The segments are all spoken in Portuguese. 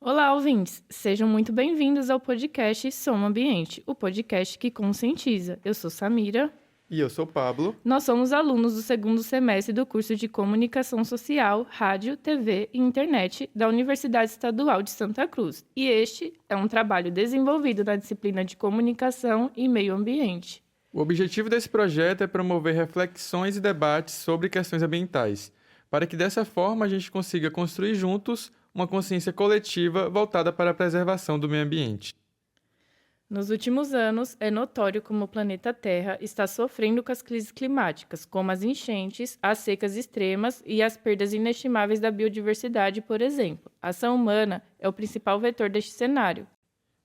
Olá, ouvintes! Sejam muito bem-vindos ao podcast Som Ambiente, o podcast que conscientiza. Eu sou Samira. E eu sou Pablo. Nós somos alunos do segundo semestre do curso de Comunicação Social, Rádio, TV e Internet da Universidade Estadual de Santa Cruz. E este é um trabalho desenvolvido na disciplina de Comunicação e Meio Ambiente. O objetivo desse projeto é promover reflexões e debates sobre questões ambientais, para que dessa forma a gente consiga construir juntos uma consciência coletiva voltada para a preservação do meio ambiente. Nos últimos anos, é notório como o planeta Terra está sofrendo com as crises climáticas, como as enchentes, as secas extremas e as perdas inestimáveis da biodiversidade, por exemplo. A ação humana é o principal vetor deste cenário.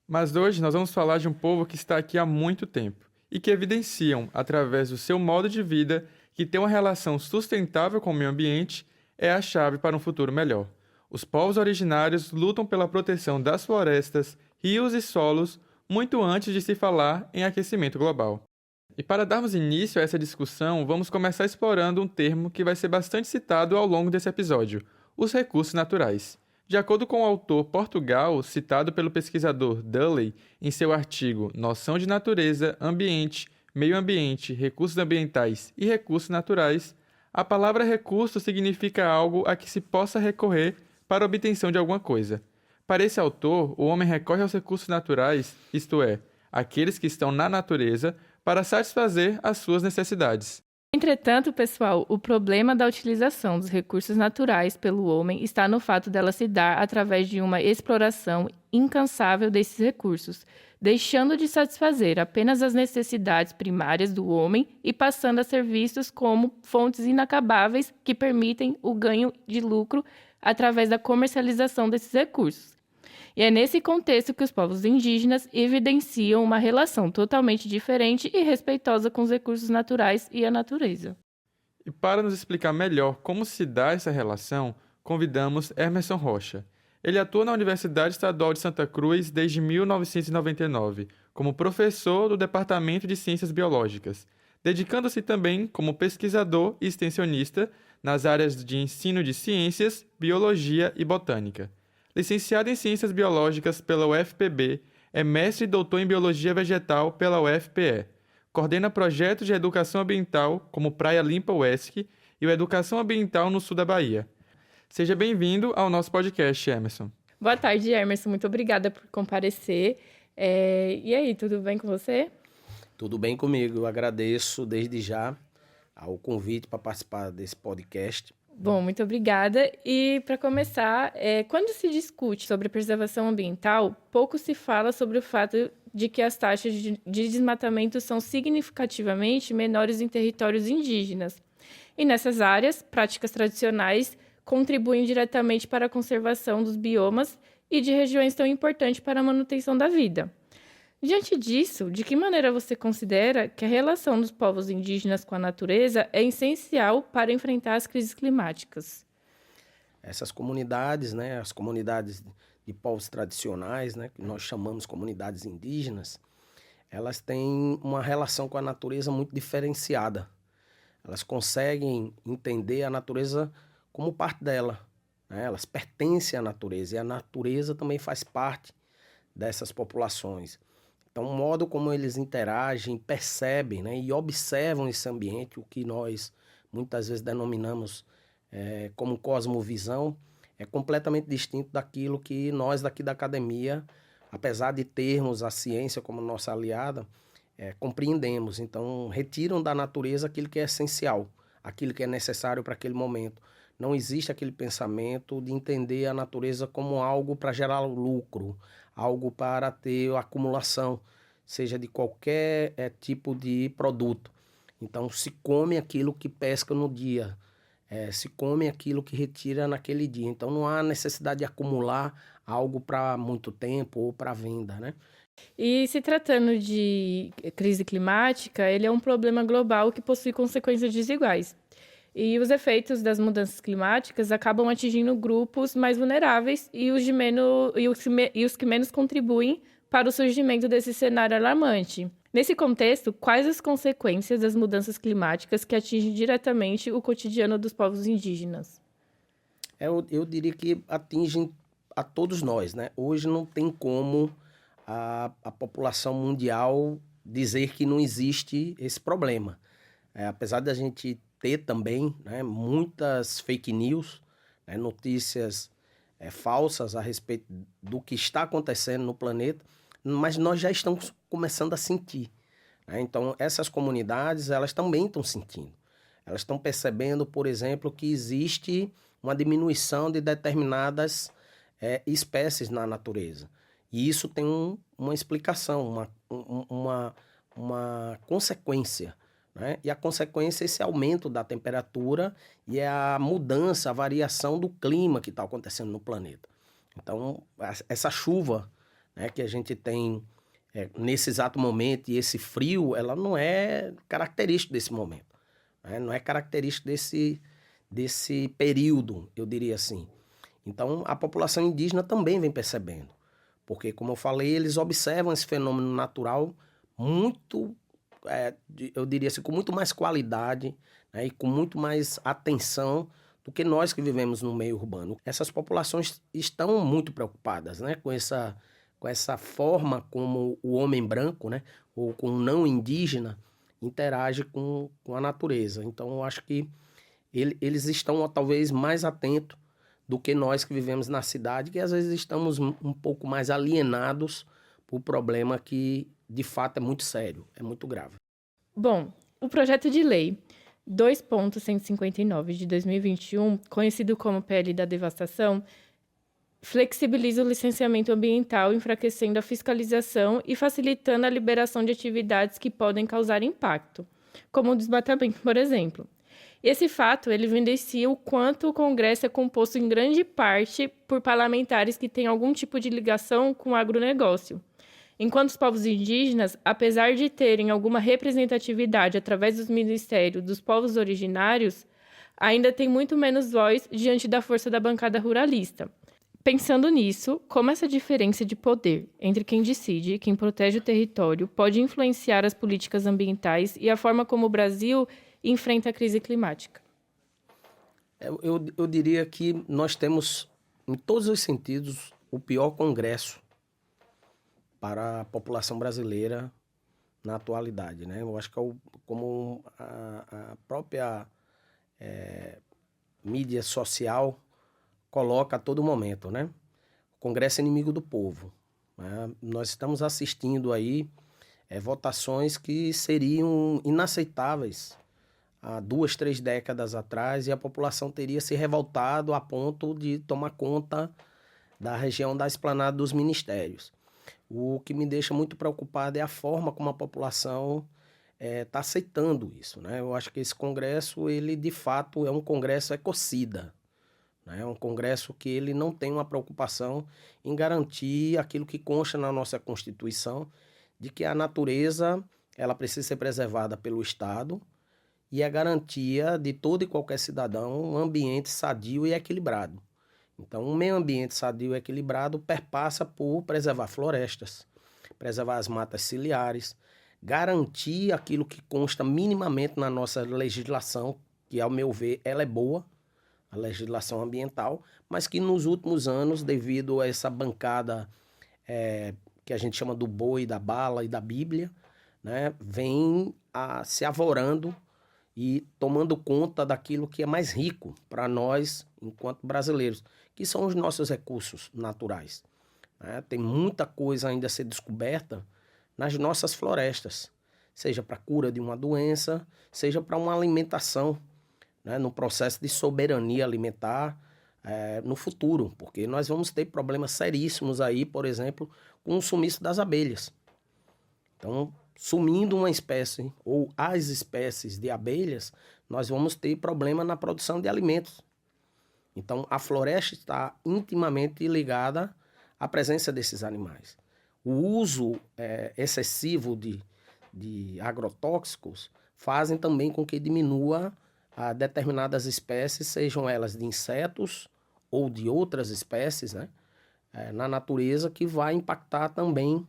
Mas hoje nós vamos falar de um povo que está aqui há muito tempo e que evidenciam, através do seu modo de vida, que ter uma relação sustentável com o meio ambiente é a chave para um futuro melhor. Os povos originários lutam pela proteção das florestas, rios e solos, muito antes de se falar em aquecimento global. E para darmos início a essa discussão, vamos começar explorando um termo que vai ser bastante citado ao longo desse episódio: os recursos naturais. De acordo com o autor Portugal, citado pelo pesquisador Dudley em seu artigo Noção de Natureza, Ambiente, Meio Ambiente, Recursos Ambientais e Recursos Naturais, a palavra recurso significa algo a que se possa recorrer para a obtenção de alguma coisa. Para esse autor, o homem recorre aos recursos naturais, isto é, aqueles que estão na natureza, para satisfazer as suas necessidades. Entretanto, pessoal, o problema da utilização dos recursos naturais pelo homem está no fato dela se dar através de uma exploração incansável desses recursos, deixando de satisfazer apenas as necessidades primárias do homem e passando a ser vistos como fontes inacabáveis que permitem o ganho de lucro através da comercialização desses recursos. E é nesse contexto que os povos indígenas evidenciam uma relação totalmente diferente e respeitosa com os recursos naturais e a natureza. E para nos explicar melhor como se dá essa relação, convidamos Emerson Rocha. Ele atua na Universidade Estadual de Santa Cruz desde 1999, como professor do Departamento de Ciências Biológicas, dedicando-se também como pesquisador e extensionista nas áreas de ensino de ciências, biologia e botânica. Licenciado em Ciências Biológicas pela UFPB, é mestre e doutor em Biologia Vegetal pela UFPE. Coordena projetos de educação ambiental como Praia Limpa UESC e o Educação Ambiental no sul da Bahia. Seja bem-vindo ao nosso podcast, Emerson. Boa tarde, Emerson. Muito obrigada por comparecer. E aí, tudo bem com você? Tudo bem comigo. Eu agradeço desde já ao convite para participar desse podcast. Bom, muito obrigada. E, para começar, quando se discute sobre preservação ambiental, pouco se fala sobre o fato de que as taxas de desmatamento são significativamente menores em territórios indígenas. E nessas áreas, práticas tradicionais contribuem diretamente para a conservação dos biomas e de regiões tão importantes para a manutenção da vida. Diante disso, de que maneira você considera que a relação dos povos indígenas com a natureza é essencial para enfrentar as crises climáticas? Essas comunidades, as comunidades de povos tradicionais, que nós chamamos comunidades indígenas, elas têm uma relação com a natureza muito diferenciada. Elas conseguem entender a natureza como parte dela, Elas pertencem à natureza e a natureza também faz parte dessas populações. Então, o modo como eles interagem, percebem e observam esse ambiente, o que nós muitas vezes denominamos como cosmovisão, é completamente distinto daquilo que nós daqui da academia, apesar de termos a ciência como nossa aliada, compreendemos. Então, retiram da natureza aquilo que é essencial, aquilo que é necessário para aquele momento. Não existe aquele pensamento de entender a natureza como algo para gerar lucro, algo para ter acumulação, seja de qualquer tipo de produto. Então, se come aquilo que pesca no dia, se come aquilo que retira naquele dia. Então, não há necessidade de acumular algo para muito tempo ou para venda, E se tratando de crise climática, ele é um problema global que possui consequências desiguais. E os efeitos das mudanças climáticas acabam atingindo grupos mais vulneráveis e os que menos contribuem para o surgimento desse cenário alarmante. Nesse contexto, quais as consequências das mudanças climáticas que atingem diretamente o cotidiano dos povos indígenas? Eu diria que atingem a todos nós, né? Hoje não tem como a população mundial dizer que não existe esse problema. Apesar da gente ter também, né, muitas fake news, né, notícias falsas a respeito do que está acontecendo no planeta, mas nós já estamos começando a sentir, né? Então, essas comunidades, elas também estão sentindo. Elas estão percebendo, por exemplo, que existe uma diminuição de determinadas espécies na natureza. E isso tem uma explicação, uma consequência, né? E a consequência é esse aumento da temperatura e é a mudança, a variação do clima que está acontecendo no planeta. Então, essa chuva, né, que a gente tem nesse exato momento e esse frio, ela não é característico desse momento, né? Não é característico desse período, eu diria assim. Então, a população indígena também vem percebendo, porque, como eu falei, eles observam esse fenômeno natural muito, eu diria assim, com muito mais qualidade, né, e com muito mais atenção do que nós que vivemos no meio urbano. Essas populações estão muito preocupadas, né, com essa forma como o homem branco, né, ou com o não indígena interage com a natureza. Então, eu acho que eles estão talvez mais atentos do que nós que vivemos na cidade, que às vezes estamos um pouco mais alienados por problema que, de fato, é muito sério, é muito grave. Bom, o projeto de lei 2.159 de 2021, conhecido como PL da Devastação, flexibiliza o licenciamento ambiental, enfraquecendo a fiscalização e facilitando a liberação de atividades que podem causar impacto, como o desmatamento, por exemplo. Esse fato, ele evidencia o quanto o Congresso é composto em grande parte por parlamentares que têm algum tipo de ligação com o agronegócio. Enquanto os povos indígenas, apesar de terem alguma representatividade através dos ministérios dos povos originários, ainda têm muito menos voz diante da força da bancada ruralista. Pensando nisso, como essa diferença de poder entre quem decide e quem protege o território pode influenciar as políticas ambientais e a forma como o Brasil enfrenta a crise climática? Eu diria que nós temos, em todos os sentidos, o pior Congresso para a população brasileira na atualidade, né? Eu acho que como a própria mídia social coloca a todo momento, né? O Congresso é inimigo do povo, né? Nós estamos assistindo aí votações que seriam inaceitáveis há 2, 3 décadas atrás, e a população teria se revoltado a ponto de tomar conta da região da esplanada dos ministérios. O que me deixa muito preocupado é a forma como a população está aceitando isso, né? Eu acho que esse congresso, ele de fato é um congresso ecocida, né? É um congresso que ele não tem uma preocupação em garantir aquilo que consta na nossa Constituição, de que a natureza ela precisa ser preservada pelo Estado, e a garantia de todo e qualquer cidadão um ambiente sadio e equilibrado. Então, um meio ambiente sadio e equilibrado perpassa por preservar florestas, preservar as matas ciliares, garantir aquilo que consta minimamente na nossa legislação, que, ao meu ver, ela é boa, a legislação ambiental, mas que nos últimos anos, devido a essa bancada que a gente chama do boi, da bala e da Bíblia, né, vem se avorando e tomando conta daquilo que é mais rico para nós, enquanto brasileiros, que são os nossos recursos naturais, né? Tem muita coisa ainda a ser descoberta nas nossas florestas, seja para a cura de uma doença, seja para uma alimentação, né? No processo de soberania alimentar no futuro, porque nós vamos ter problemas seríssimos aí, por exemplo, com o sumiço das abelhas. Então, sumindo uma espécie ou as espécies de abelhas, nós vamos ter problema na produção de alimentos. Então, a floresta está intimamente ligada à presença desses animais. O uso excessivo de agrotóxicos fazem também com que diminua determinadas espécies, sejam elas de insetos ou de outras espécies, né, na natureza, que vai impactar também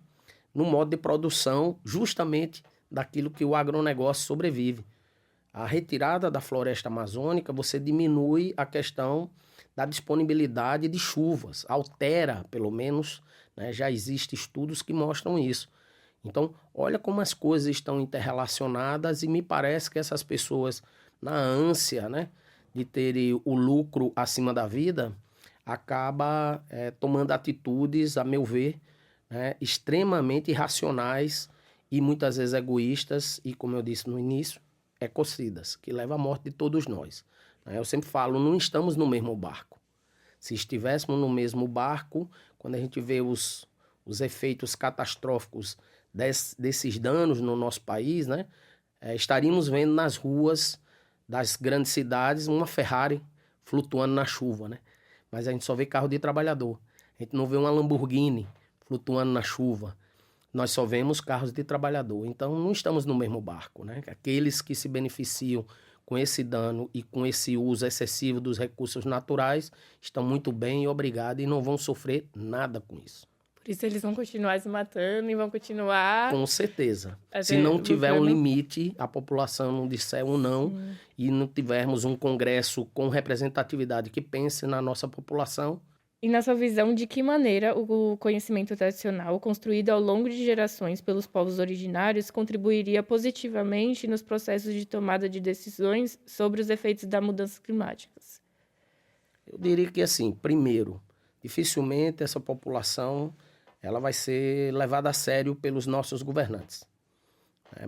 no modo de produção justamente daquilo que o agronegócio sobrevive. A retirada da floresta amazônica, você diminui a questão da disponibilidade de chuvas, altera, pelo menos, né, já existem estudos que mostram isso. Então, olha como as coisas estão interrelacionadas e me parece que essas pessoas, na ânsia, né, de terem o lucro acima da vida, acaba tomando atitudes, a meu ver, né, extremamente irracionais e muitas vezes egoístas e, como eu disse no início, ecocidas, que levam à morte de todos nós. Eu sempre falo, não estamos no mesmo barco. Se estivéssemos no mesmo barco, quando a gente vê os efeitos catastróficos desses danos no nosso país, né, estaríamos vendo nas ruas das grandes cidades uma Ferrari flutuando na chuva, né? Mas a gente só vê carro de trabalhador. A gente não vê uma Lamborghini flutuando na chuva. Nós só vemos carros de trabalhador. Então, não estamos no mesmo barco, né? Aqueles que se beneficiam com esse dano e com esse uso excessivo dos recursos naturais estão muito bem e obrigado e não vão sofrer nada com isso. Por isso eles vão continuar se matando e vão continuar... Com certeza. Se não tiver um limite, a população não disser um não e não tivermos um congresso com representatividade que pense na nossa população... E na sua visão, de que maneira o conhecimento tradicional, construído ao longo de gerações pelos povos originários, contribuiria positivamente nos processos de tomada de decisões sobre os efeitos das mudanças climáticas? Eu diria que, assim, primeiro, dificilmente essa população ela vai ser levada a sério pelos nossos governantes.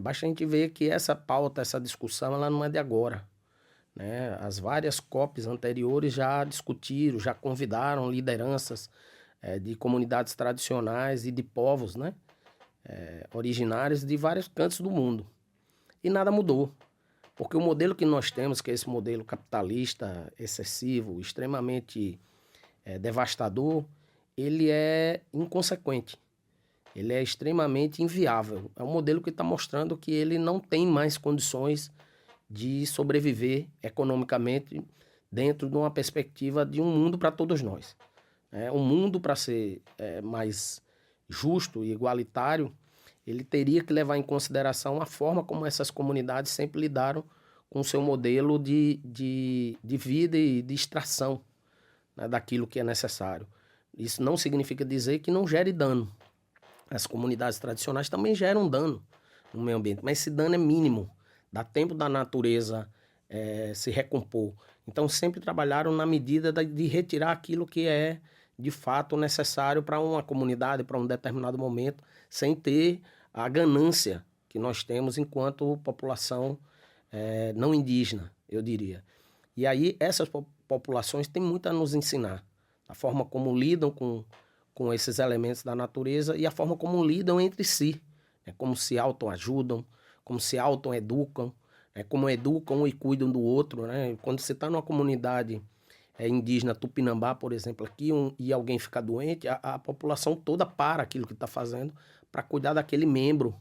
Basta a gente ver que essa pauta, essa discussão, ela não é de agora. As várias COPs anteriores já discutiram, já convidaram lideranças de comunidades tradicionais e de povos, né, originários de vários cantos do mundo. E nada mudou, porque o modelo que nós temos, que é esse modelo capitalista, excessivo, extremamente devastador, ele é inconsequente, ele é extremamente inviável. É um modelo que está mostrando que ele não tem mais condições de sobreviver economicamente dentro de uma perspectiva de um mundo para todos nós. Um mundo, para ser mais justo e igualitário, ele teria que levar em consideração a forma como essas comunidades sempre lidaram com o seu modelo de vida e de extração, né, daquilo que é necessário. Isso não significa dizer que não gere dano. As comunidades tradicionais também geram dano no meio ambiente, mas esse dano é mínimo. Dá tempo da natureza se recompor. Então, sempre trabalharam na medida de retirar aquilo que é, de fato, necessário para uma comunidade, para um determinado momento, sem ter a ganância que nós temos enquanto população não indígena, eu diria. E aí, essas populações têm muito a nos ensinar. A forma como lidam com esses elementos da natureza e a forma como lidam entre si. Como se autoajudam, como se autoeducam, como educam e cuidam do outro. Né? Quando você está numa comunidade indígena Tupinambá, por exemplo, aqui, e alguém fica doente, a população toda para aquilo que está fazendo para cuidar daquele membro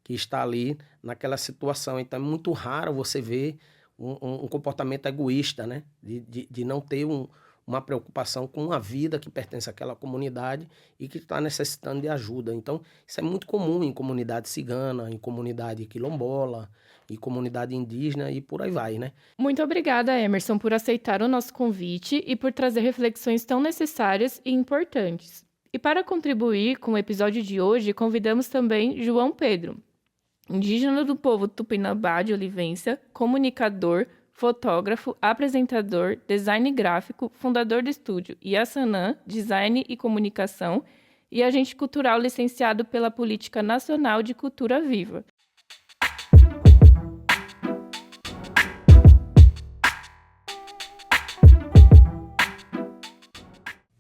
que está ali naquela situação. Então é muito raro você ver um comportamento egoísta, né? de não ter uma preocupação com a vida que pertence àquela comunidade e que está necessitando de ajuda. Então, isso é muito comum em comunidade cigana, em comunidade quilombola, em comunidade indígena e por aí vai, né? Muito obrigada, Emerson, por aceitar o nosso convite e por trazer reflexões tão necessárias e importantes. E para contribuir com o episódio de hoje, convidamos também João Pedro, indígena do povo Tupinambá de Olivência, comunicador, fotógrafo, apresentador, design gráfico, fundador do estúdio Iaçanã, Design e Comunicação e agente cultural licenciado pela Política Nacional de Cultura Viva.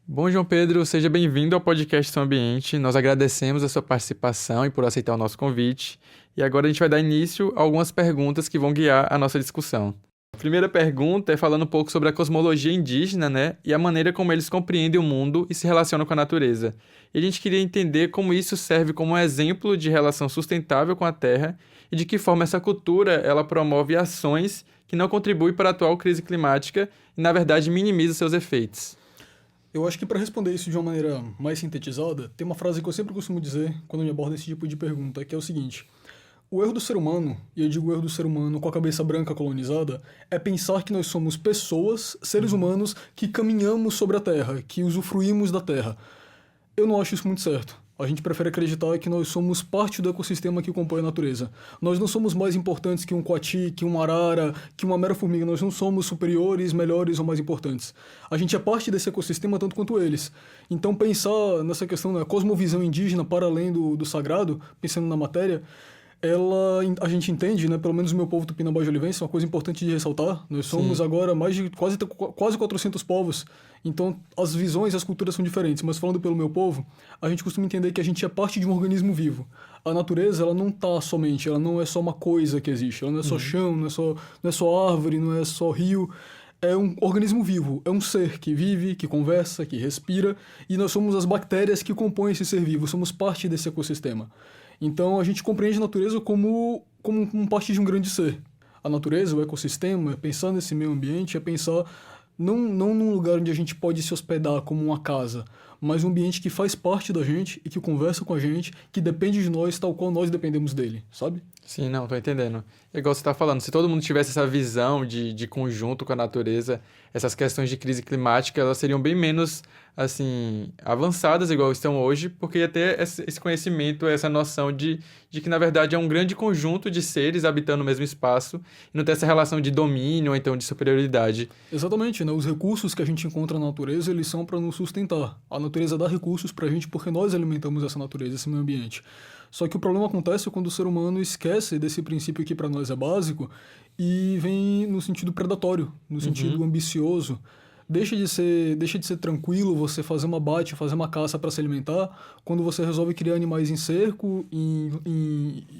Bom, João Pedro, seja bem-vindo ao podcast Som Ambiente. Nós agradecemos a sua participação e por aceitar o nosso convite. E agora a gente vai dar início a algumas perguntas que vão guiar a nossa discussão. A primeira pergunta é falando um pouco sobre a cosmologia indígena, né? E a maneira como eles compreendem o mundo e se relacionam com a natureza. E a gente queria entender como isso serve como um exemplo de relação sustentável com a Terra e de que forma essa cultura ela promove ações que não contribuem para a atual crise climática e, na verdade, minimiza seus efeitos. Eu acho que para responder isso de uma maneira mais sintetizada, tem uma frase que eu sempre costumo dizer quando me aborda esse tipo de pergunta, que é o seguinte: o erro do ser humano, e eu digo erro do ser humano com a cabeça branca colonizada, é pensar que nós somos pessoas, seres humanos, que caminhamos sobre a Terra, que usufruímos da Terra. Eu não acho isso muito certo. A gente prefere acreditar que nós somos parte do ecossistema que compõe a natureza. Nós não somos mais importantes que um coati, que uma arara, que uma mera formiga. Nós não somos superiores, melhores ou mais importantes. A gente é parte desse ecossistema tanto quanto eles. Então pensar nessa questão da cosmovisão indígena para além do sagrado, pensando na matéria, a gente entende, né, pelo menos o meu povo tupinambá-jolivense, uma coisa importante de ressaltar, nós somos agora mais de quase 400 povos, então as visões e as culturas são diferentes, mas falando pelo meu povo, a gente costuma entender que a gente é parte de um organismo vivo. A natureza, ela não tá somente, ela não é só uma coisa que existe, ela não é só chão, não é só árvore, não é só rio, é um organismo vivo, é um ser que vive, que conversa, que respira, e nós somos as bactérias que compõem esse ser vivo, somos parte desse ecossistema. Então a gente compreende a natureza como parte de um grande ser. A natureza, o ecossistema, pensar nesse meio ambiente, é pensar não num lugar onde a gente pode se hospedar como uma casa, mas um ambiente que faz parte da gente e que conversa com a gente, que depende de nós tal qual nós dependemos dele, sabe? Sim, não, tô entendendo. É igual você tá falando, se todo mundo tivesse essa visão de conjunto com a natureza, essas questões de crise climática, elas seriam bem menos, assim, avançadas igual estão hoje, porque ia ter esse conhecimento, essa noção de que, na verdade, é um grande conjunto de seres habitando o mesmo espaço e não ter essa relação de domínio ou então de superioridade. Exatamente, né? Os recursos que a gente encontra na natureza, eles são para nos sustentar. A natureza dá recursos para a gente porque nós alimentamos essa natureza, esse meio ambiente. Só que o problema acontece quando o ser humano esquece desse princípio que para nós é básico e vem no sentido predatório, no sentido ambicioso. Deixa de ser tranquilo você fazer uma bate, fazer uma caça para se alimentar, quando você resolve criar animais em cerco, em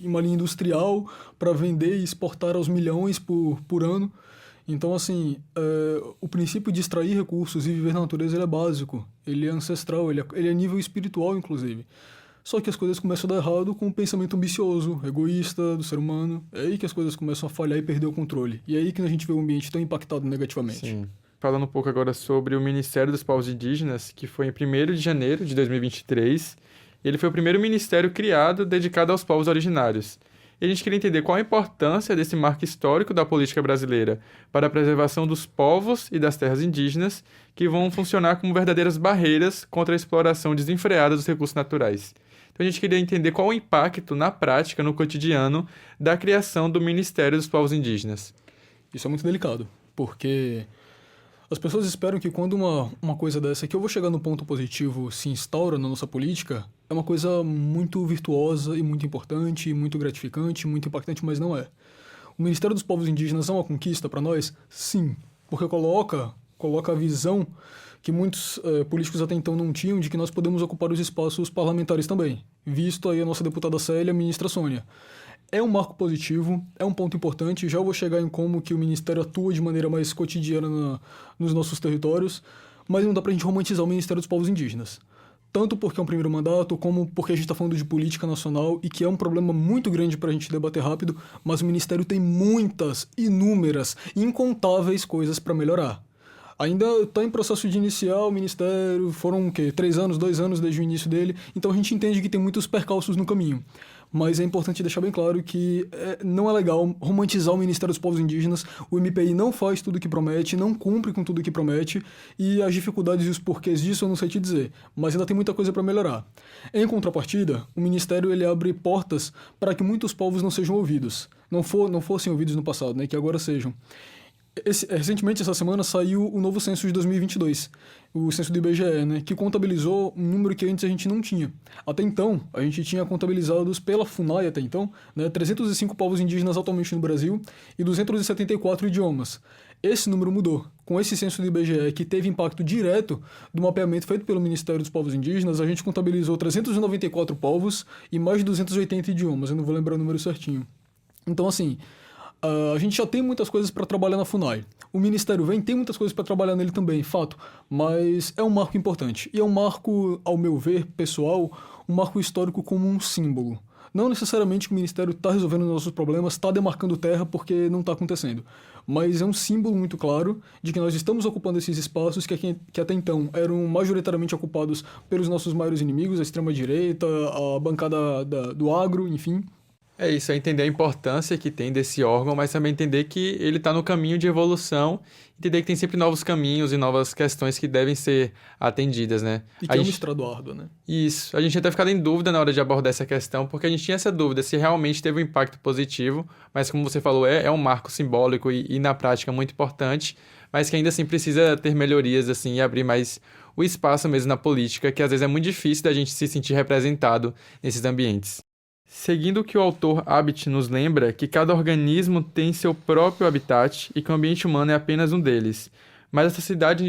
uma linha industrial, para vender e exportar aos milhões por ano. Então, assim, o princípio de extrair recursos e viver na natureza ele é básico, ele é ancestral, ele é nível espiritual, inclusive. Só que as coisas começam a dar errado com o pensamento ambicioso, egoísta do ser humano. É aí que as coisas começam a falhar e perder o controle. E é aí que a gente vê o ambiente tão impactado negativamente. Sim. Falando um pouco agora sobre o Ministério dos Povos Indígenas, que foi em 1º de janeiro de 2023. Ele foi o primeiro ministério criado dedicado aos povos originários. E a gente queria entender qual a importância desse marco histórico da política brasileira para a preservação dos povos e das terras indígenas, que vão funcionar como verdadeiras barreiras contra a exploração desenfreada dos recursos naturais. Então a gente queria entender qual o impacto na prática, no cotidiano, da criação do Ministério dos Povos Indígenas. Isso é muito delicado, porque as pessoas esperam que quando uma coisa dessa, que eu vou chegar no ponto positivo, se instaura na nossa política, é uma coisa muito virtuosa e muito importante, muito gratificante, muito impactante, mas não é. O Ministério dos Povos Indígenas é uma conquista para nós? Sim, porque coloca a visão que muitos políticos até então não tinham de que nós podemos ocupar os espaços parlamentares também, visto aí a nossa deputada Célia e a ministra Sônia. É um marco positivo, é um ponto importante, já vou chegar em como que o Ministério atua de maneira mais cotidiana nos nossos territórios, mas não dá pra gente romantizar o Ministério dos Povos Indígenas. Tanto porque é um primeiro mandato, como porque a gente está falando de política nacional e que é um problema muito grande para a gente debater rápido, mas o Ministério tem muitas, inúmeras, incontáveis coisas para melhorar. Ainda está em processo de iniciar o Ministério, foram o quê? 3 anos, 2 anos desde o início dele, então a gente entende que tem muitos percalços no caminho. Mas é importante deixar bem claro que não é legal romantizar o Ministério dos Povos Indígenas, o MPI não faz tudo o que promete, não cumpre com tudo o que promete, e as dificuldades e os porquês disso eu não sei te dizer, mas ainda tem muita coisa para melhorar. Em contrapartida, o Ministério ele abre portas para que muitos povos não sejam ouvidos, não fossem ouvidos no passado, né, que agora sejam. Recentemente, essa semana, saiu o novo censo de 2022, o censo do IBGE, né, que contabilizou um número que antes a gente não tinha. Até então, a gente tinha contabilizados pela FUNAI até então, né, 305 povos indígenas atualmente no Brasil e 274 idiomas. Esse número mudou. Com esse censo do IBGE, que teve impacto direto do mapeamento feito pelo Ministério dos Povos Indígenas, a gente contabilizou 394 povos e mais de 280 idiomas, eu não vou lembrar o número certinho. Então, assim, a gente já tem muitas coisas para trabalhar na FUNAI. O Ministério tem muitas coisas para trabalhar nele também, fato. Mas é um marco importante. E é um marco, ao meu ver, pessoal, um marco histórico como um símbolo. Não necessariamente que o Ministério está resolvendo os nossos problemas, está demarcando terra porque não está acontecendo. Mas é um símbolo muito claro de que nós estamos ocupando esses espaços que até então eram majoritariamente ocupados pelos nossos maiores inimigos, a extrema-direita, a bancada do agro, enfim. É isso, é entender a importância que tem desse órgão, mas também entender que ele está no caminho de evolução, entender que tem sempre novos caminhos e novas questões que devem ser atendidas, né? E que é uma estrada árdua, né? Isso, a gente tinha até ficado em dúvida na hora de abordar essa questão, porque a gente tinha essa dúvida se realmente teve um impacto positivo, mas como você falou, é um marco simbólico e na prática muito importante, mas que ainda assim precisa ter melhorias assim, e abrir mais o espaço mesmo na política, que às vezes é muito difícil da gente se sentir representado nesses ambientes. Seguindo o que o autor Abit nos lembra, que cada organismo tem seu próprio habitat e que o ambiente humano é apenas um deles. Mas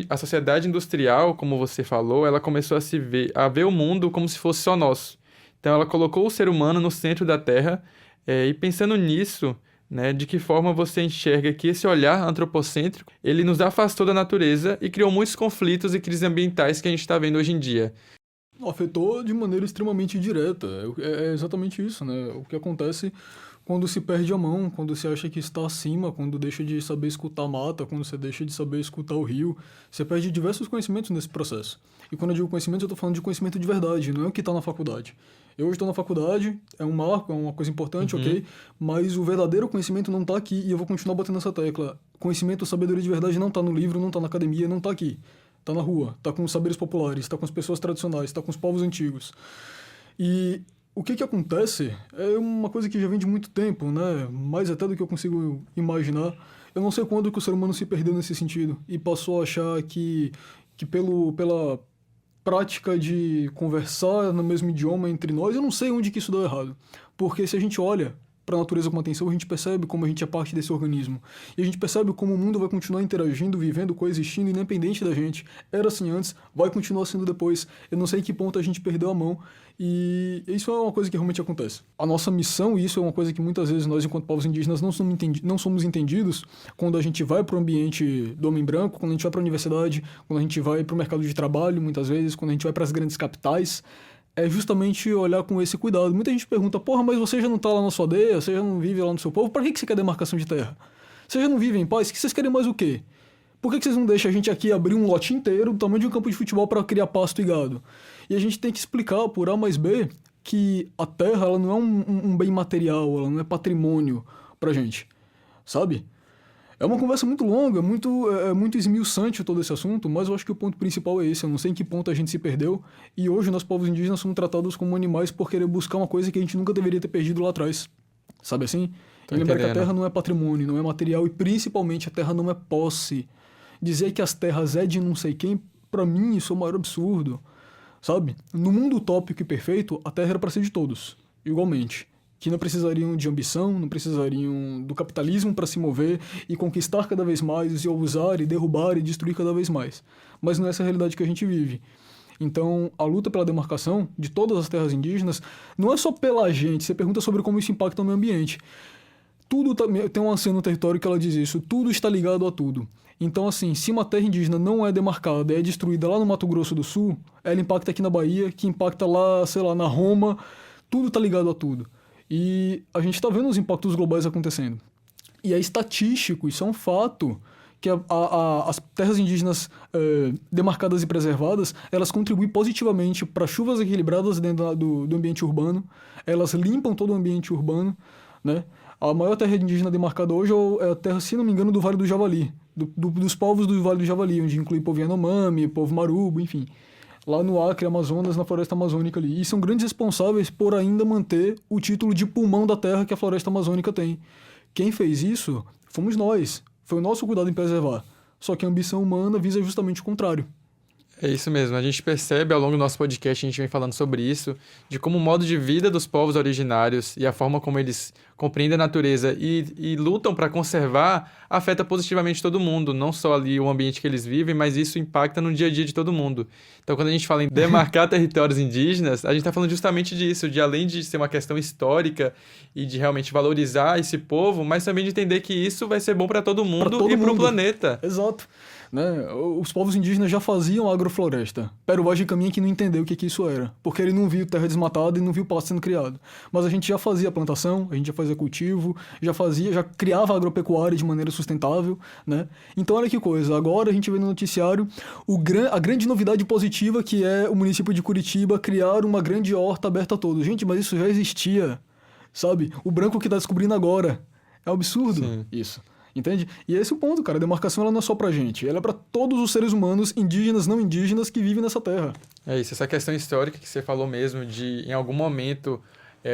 a sociedade industrial, como você falou, ela começou a ver o mundo como se fosse só nosso. Então ela colocou o ser humano no centro da Terra, e pensando nisso, né, de que forma você enxerga que esse olhar antropocêntrico, ele nos afastou da natureza e criou muitos conflitos e crises ambientais que a gente está vendo hoje em dia. Afetou de maneira extremamente direta. É exatamente isso, né? O que acontece quando se perde a mão, quando se acha que está acima, quando deixa de saber escutar a mata, quando você deixa de saber escutar o rio. Você perde diversos conhecimentos nesse processo. E quando eu digo conhecimento, eu estou falando de conhecimento de verdade, não é o que está na faculdade. Eu hoje estou na faculdade, é um marco, é uma coisa importante, ok? Mas o verdadeiro conhecimento não está aqui e eu vou continuar batendo essa tecla. Conhecimento, sabedoria de verdade não está no livro, não está na academia, não está aqui. Está na rua, está com os saberes populares, está com as pessoas tradicionais, está com os povos antigos. E o que acontece é uma coisa que já vem de muito tempo, né? Mais até do que eu consigo imaginar. Eu não sei quando que o ser humano se perdeu nesse sentido e passou a achar que pela prática de conversar no mesmo idioma entre nós, eu não sei onde que isso deu errado. Porque se a gente olha para a natureza com atenção, a gente percebe como a gente é parte desse organismo. E a gente percebe como o mundo vai continuar interagindo, vivendo, coexistindo, independente da gente. Era assim antes, vai continuar sendo depois. Eu não sei em que ponto a gente perdeu a mão. E isso é uma coisa que realmente acontece. A nossa missão, e isso é uma coisa que muitas vezes nós, enquanto povos indígenas, não somos entendidos quando a gente vai para o ambiente do homem branco, quando a gente vai para a universidade, quando a gente vai para o mercado de trabalho, muitas vezes, quando a gente vai para as grandes capitais, é justamente olhar com esse cuidado. Muita gente pergunta, porra, mas você já não tá lá na sua aldeia, você já não vive lá no seu povo, para que você quer demarcação de terra? Vocês já não vivem em paz? Que vocês querem mais o quê? Por que vocês não deixam a gente aqui abrir um lote inteiro do tamanho de um campo de futebol para criar pasto e gado? E a gente tem que explicar, por A mais B, que a terra ela não é um bem material, ela não é patrimônio pra gente, sabe? É uma conversa muito longa, muito esmiuçante todo esse assunto, mas eu acho que o ponto principal é esse. Eu não sei em que ponto a gente se perdeu, e hoje nós, povos indígenas, somos tratados como animais por querer buscar uma coisa que a gente nunca deveria ter perdido lá atrás. Sabe assim? E lembrar que a terra não é patrimônio, não é material, e principalmente a terra não é posse. Dizer que as terras é de não sei quem, pra mim, isso é o maior absurdo. Sabe? No mundo utópico e perfeito, a terra era para ser de todos, igualmente. Que não precisariam de ambição, não precisariam do capitalismo para se mover e conquistar cada vez mais, e usar, e derrubar, e destruir cada vez mais. Mas não é essa a realidade que a gente vive. Então, a luta pela demarcação de todas as terras indígenas não é só pela gente. Você pergunta sobre como isso impacta o meio ambiente. Tem uma cena no território que ela diz isso, tudo está ligado a tudo. Então, assim, se uma terra indígena não é demarcada, é destruída lá no Mato Grosso do Sul, ela impacta aqui na Bahia, que impacta lá, sei lá, na Roma, tudo está ligado a tudo. E a gente está vendo os impactos globais acontecendo. E é estatístico, isso é um fato, que as terras indígenas demarcadas e preservadas, elas contribuem positivamente para chuvas equilibradas dentro do ambiente urbano, elas limpam todo o ambiente urbano, né? A maior terra indígena demarcada hoje é a terra, se não me engano, do Vale do Javali, dos povos do Vale do Javali, onde inclui povo Yanomami, povo Marubo, enfim. Lá no Acre, Amazonas, na floresta amazônica ali. E são grandes responsáveis por ainda manter o título de pulmão da terra que a floresta amazônica tem. Quem fez isso fomos nós. Foi o nosso cuidado em preservar. Só que a ambição humana visa justamente o contrário. É isso mesmo, a gente percebe ao longo do nosso podcast, a gente vem falando sobre isso, de como o modo de vida dos povos originários e a forma como eles compreendem a natureza e lutam para conservar afeta positivamente todo mundo, não só ali o ambiente que eles vivem, mas isso impacta no dia a dia de todo mundo. Então, quando a gente fala em demarcar territórios indígenas, a gente está falando justamente disso, de além de ser uma questão histórica e de realmente valorizar esse povo, mas também de entender que isso vai ser bom para todo mundo e para o planeta. Exato. né? Os povos indígenas já faziam agrofloresta. Pero Vaz de Caminha que não entendeu o que isso era, porque ele não viu terra desmatada e não viu pasto sendo criado. Mas a gente já fazia plantação, a gente já fazia cultivo, já criava agropecuária de maneira sustentável, né? Então olha que coisa, agora a gente vê no noticiário a grande novidade positiva que é o município de Curitiba criar uma grande horta aberta a todos. Gente, mas isso já existia, sabe? O branco que está descobrindo agora. É um absurdo. Sim. Isso. Entende? E esse é o ponto, cara. A demarcação ela não é só pra gente. Ela é pra todos os seres humanos, indígenas, não indígenas, que vivem nessa terra. É isso, essa questão histórica que você falou mesmo, de em algum momento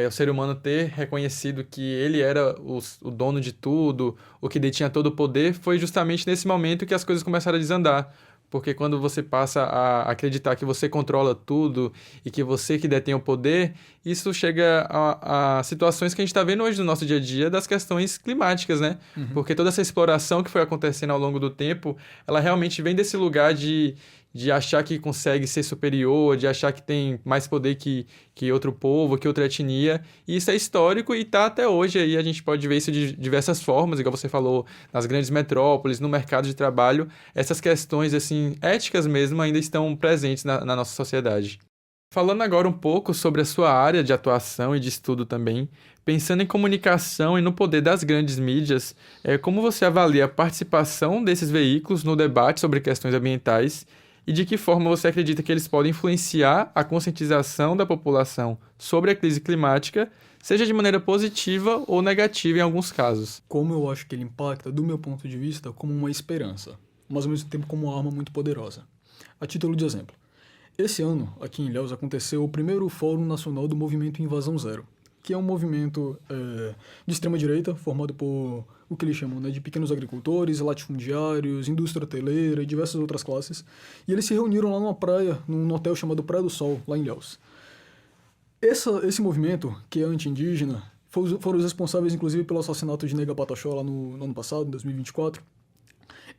o ser humano ter reconhecido que ele era o dono de tudo, o que detinha todo o poder, foi justamente nesse momento que as coisas começaram a desandar. Porque quando você passa a acreditar que você controla tudo e que você que detém o poder, isso chega a situações que a gente está vendo hoje no nosso dia a dia das questões climáticas, né? Uhum. Porque toda essa exploração que foi acontecendo ao longo do tempo, ela realmente vem desse lugar de achar que consegue ser superior, de achar que tem mais poder que outro povo, que outra etnia. E isso é histórico e está até hoje aí. A gente pode ver isso de diversas formas, igual você falou, nas grandes metrópoles, no mercado de trabalho. Essas questões, assim, éticas mesmo, ainda estão presentes na nossa sociedade. Falando agora um pouco sobre a sua área de atuação e de estudo também, pensando em comunicação e no poder das grandes mídias, como você avalia a participação desses veículos no debate sobre questões ambientais e de que forma você acredita que eles podem influenciar a conscientização da população sobre a crise climática, seja de maneira positiva ou negativa em alguns casos? Como eu acho que ele impacta, do meu ponto de vista, como uma esperança, mas ao mesmo tempo como uma arma muito poderosa. A título de exemplo, esse ano, aqui em Ilhéus, aconteceu o primeiro Fórum Nacional do Movimento Invasão Zero, que é um movimento de extrema-direita, formado por o que eles chamam, né, de pequenos agricultores, latifundiários, indústria hoteleira e diversas outras classes. E eles se reuniram lá numa praia, num hotel chamado Praia do Sol, lá em Ilhéus. Esse movimento, que é anti-indígena, foram os responsáveis, inclusive, pelo assassinato de Nega Pataxó lá no ano passado, em 2024.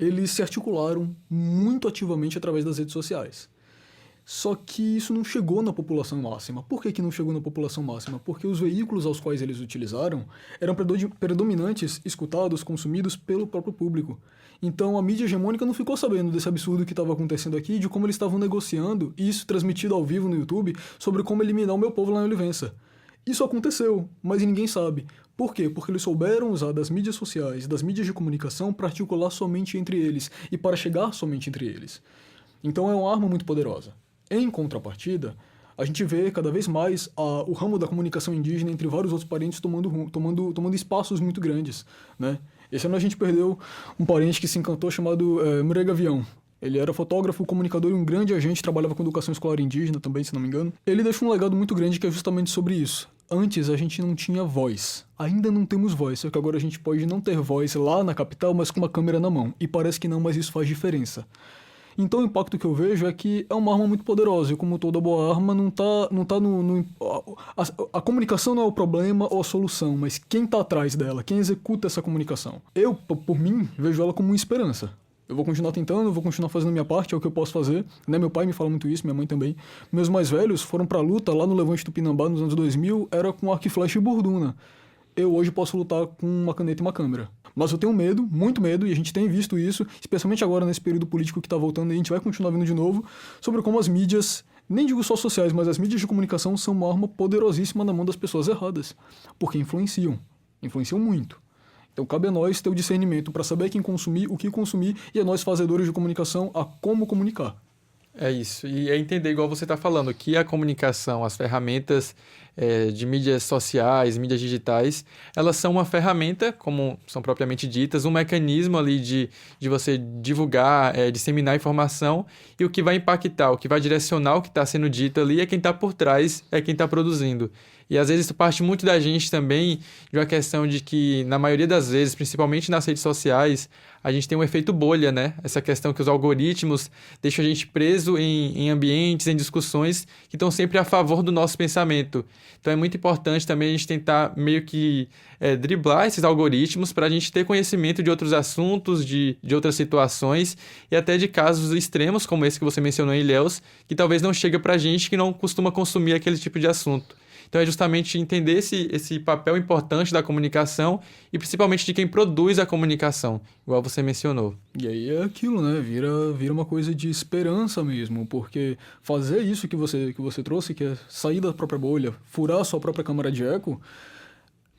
Eles se articularam muito ativamente através das redes sociais. Só que isso não chegou na população máxima. Por que não chegou na população máxima? Porque os veículos aos quais eles utilizaram eram predominantes, escutados, consumidos pelo próprio público. Então a mídia hegemônica não ficou sabendo desse absurdo que estava acontecendo aqui, de como eles estavam negociando, isso transmitido ao vivo no YouTube, sobre como eliminar o meu povo lá em Olivença. Isso aconteceu, mas ninguém sabe. Por quê? Porque eles souberam usar das mídias sociais, das mídias de comunicação para articular somente entre eles e para chegar somente entre eles. Então é uma arma muito poderosa. Em contrapartida, a gente vê cada vez mais o ramo da comunicação indígena entre vários outros parentes tomando espaços muito grandes, né? Esse ano a gente perdeu um parente que se encantou chamado Murray Gavião. Ele era fotógrafo, comunicador e um grande agente, trabalhava com educação escolar indígena também, se não me engano. Ele deixou um legado muito grande que é justamente sobre isso. Antes a gente não tinha voz. Ainda não temos voz, só que agora a gente pode não ter voz lá na capital, mas com uma câmera na mão. E parece que não, mas isso faz diferença. Então o impacto que eu vejo é que é uma arma muito poderosa, e como toda boa arma, não tá no a comunicação não é o problema ou a solução, mas quem tá atrás dela, quem executa essa comunicação. Eu, por mim, vejo ela como uma esperança. Eu vou continuar tentando, vou continuar fazendo a minha parte, é o que eu posso fazer. Né? Meu pai me fala muito isso, minha mãe também. Meus mais velhos foram pra luta lá no Levante Tupinambá nos anos 2000, era com arco e flecha e borduna. Eu hoje posso lutar com uma caneta e uma câmera. Mas eu tenho medo, muito medo, e a gente tem visto isso, especialmente agora nesse período político que está voltando, e a gente vai continuar vendo de novo, sobre como as mídias, nem digo só sociais, mas as mídias de comunicação são uma arma poderosíssima na mão das pessoas erradas. Porque influenciam muito. Então cabe a nós ter o discernimento para saber quem consumir, o que consumir, e a nós, fazedores de comunicação, a como comunicar. É isso, e é entender, igual você está falando, que a comunicação, as ferramentas de mídias sociais, mídias digitais, elas são uma ferramenta, como são propriamente ditas, um mecanismo ali de você divulgar, disseminar informação, e o que vai impactar, o que vai direcionar o que está sendo dito ali é quem está por trás, é quem está produzindo. E às vezes isso parte muito da gente também, de uma questão de que, na maioria das vezes, principalmente nas redes sociais, a gente tem um efeito bolha, né? Essa questão que os algoritmos deixam a gente preso em ambientes, em discussões que estão sempre a favor do nosso pensamento. Então é muito importante também a gente tentar meio que driblar esses algoritmos para a gente ter conhecimento de outros assuntos, de outras situações e até de casos extremos, como esse que você mencionou em Ilhéus, que talvez não chega para a gente que não costuma consumir aquele tipo de assunto. Então é justamente entender esse papel importante da comunicação e principalmente de quem produz a comunicação, igual você mencionou. E aí é aquilo, né? Vira uma coisa de esperança mesmo, porque fazer isso que você trouxe, que é sair da própria bolha, furar a sua própria câmara de eco,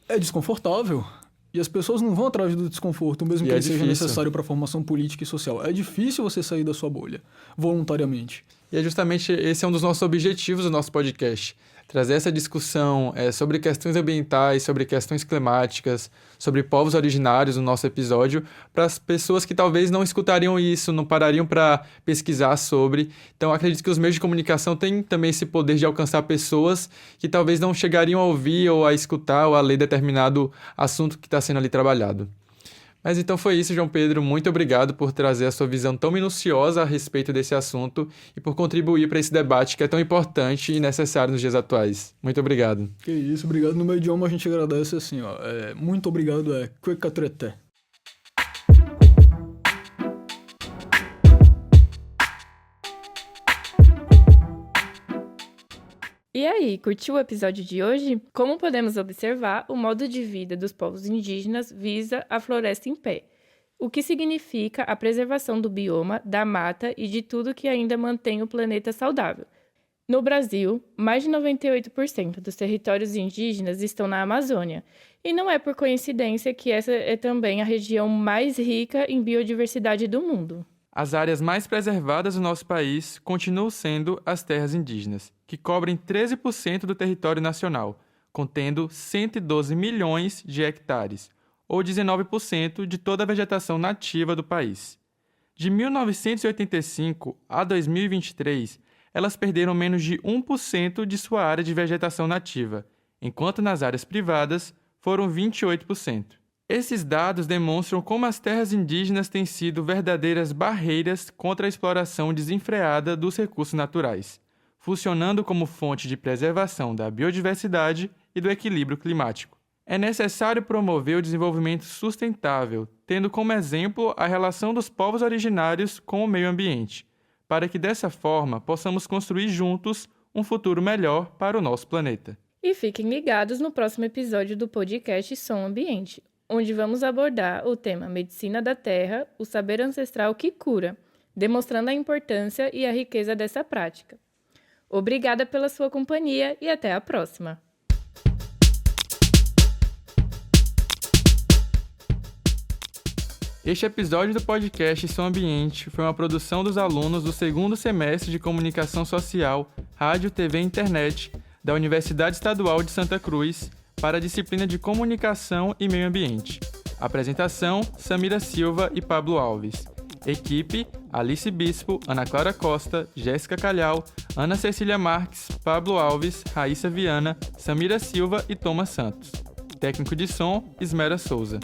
é desconfortável. E as pessoas não vão atrás do desconforto, mesmo que ele seja necessário para a formação política e social. É difícil você sair da sua bolha, voluntariamente. E é justamente esse é um dos nossos objetivos do nosso podcast. Trazer essa discussão sobre questões ambientais, sobre questões climáticas, sobre povos originários no nosso episódio, para as pessoas que talvez não escutariam isso, não parariam para pesquisar sobre. Então, acredito que os meios de comunicação têm também esse poder de alcançar pessoas que talvez não chegariam a ouvir ou a escutar ou a ler determinado assunto que está sendo ali trabalhado. Mas então foi isso, João Pedro. Muito obrigado por trazer a sua visão tão minuciosa a respeito desse assunto e por contribuir para esse debate que é tão importante e necessário nos dias atuais. Muito obrigado. Que isso, obrigado. No meu idioma a gente agradece assim, ó. Muito obrigado, Kwekatrete. E aí, curtiu o episódio de hoje? Como podemos observar, o modo de vida dos povos indígenas visa a floresta em pé, o que significa a preservação do bioma, da mata e de tudo que ainda mantém o planeta saudável. No Brasil, mais de 98% dos territórios indígenas estão na Amazônia, e não é por coincidência que essa é também a região mais rica em biodiversidade do mundo. As áreas mais preservadas do nosso país continuam sendo as terras indígenas, que cobrem 13% do território nacional, contendo 112 milhões de hectares, ou 19% de toda a vegetação nativa do país. De 1985 a 2023, elas perderam menos de 1% de sua área de vegetação nativa, enquanto nas áreas privadas foram 28%. Esses dados demonstram como as terras indígenas têm sido verdadeiras barreiras contra a exploração desenfreada dos recursos naturais, funcionando como fonte de preservação da biodiversidade e do equilíbrio climático. É necessário promover o desenvolvimento sustentável, tendo como exemplo a relação dos povos originários com o meio ambiente, para que dessa forma possamos construir juntos um futuro melhor para o nosso planeta. E fiquem ligados no próximo episódio do podcast Som Ambiente, onde vamos abordar o tema Medicina da Terra, o saber ancestral que cura, demonstrando a importância e a riqueza dessa prática. Obrigada pela sua companhia e até a próxima! Este episódio do podcast Som Ambiente foi uma produção dos alunos do 2º semestre de Comunicação Social, Rádio, TV e Internet da Universidade Estadual de Santa Cruz, para a disciplina de Comunicação e Meio Ambiente. Apresentação: Samira Silva e Pablo Alves. Equipe: Alice Bispo, Ana Clara Costa, Jéssica Calhau, Ana Cecília Marques, Pablo Alves, Raíssa Viana, Samira Silva e Thomas Santos. Técnico de som: Ismera Souza.